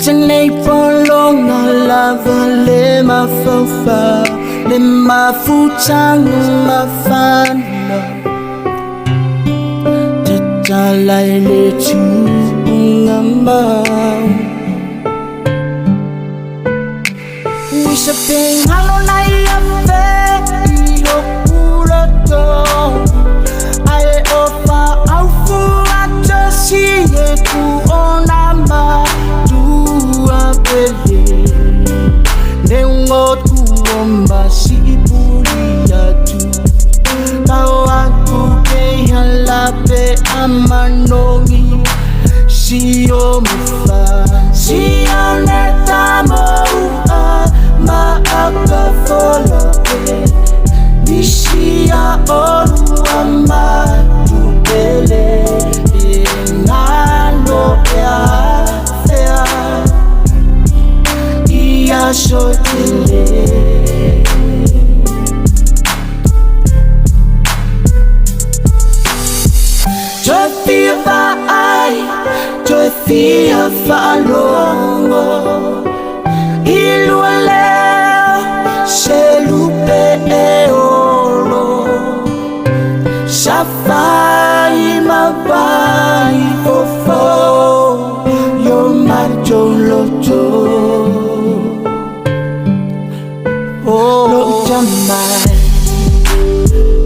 Tenei polong na lava le mafofa le mafutang mafana Titalay le chungambang Wisaping halo na iafe ilokuloto Ae ofa aufu atasiye kuonama Nengot kuomba sibulia tu Tao aku kehalape amanongi Siyo mufa Siyo netamo maaka folope Nishia olu amatupele Nano ea Shotele Joy fa ai Joy fa longo Iluele Shelupe eolo Shafai mabai fofo Yo majolojo Lo jamai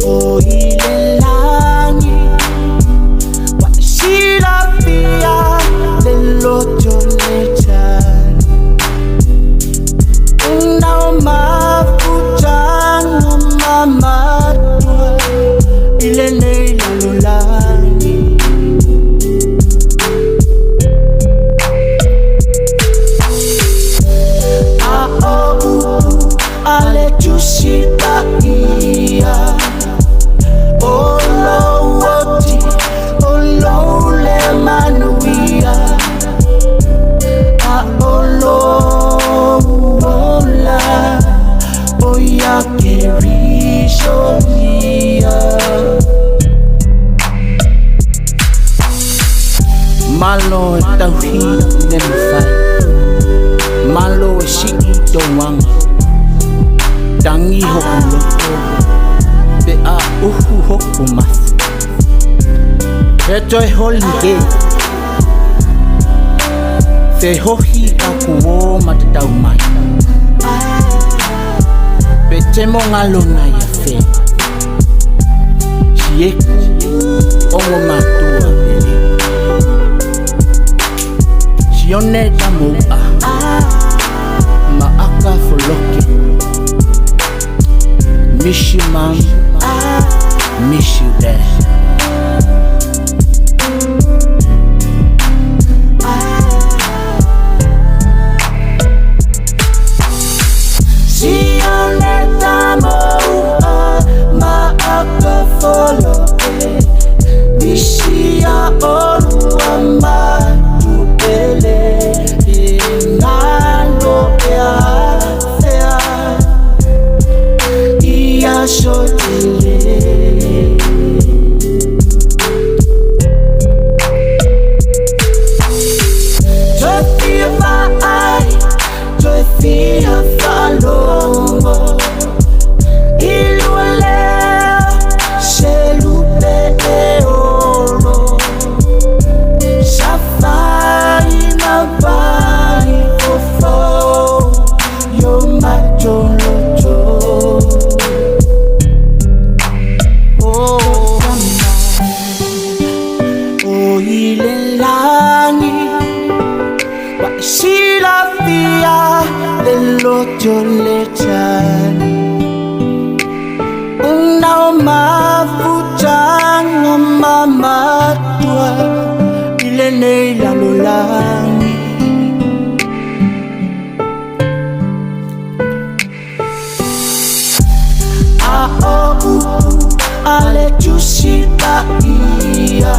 O ilelangi Wa silapia Lelo jolechan Unao mafutang Mamadwa Ilene lalulangi Ale chusita iya Olo woti Olo le manuia Olo Ola Oya kerisho iya Malo tauhid nemfai Malo shiki doang Dangi hokuloto Be a uhu hokumas Rejoy holinge Se hohi akuo matatau mai Be temo ngalo na ya fe Shieku Ongo matua bele Shione tamu Maaka foloke Miss you, mom. Miss you, dad. Sionetamo maaka folope Mishia olu amatupele Nano ea Shotele Joy fa ai Joy fa longo Iluele Shelupe eolo Shafai mabai fofo Yo majolojo Silapia Lelo jolechan Unao mafutang Mamatua Ilene lalulangi Ale chusita iya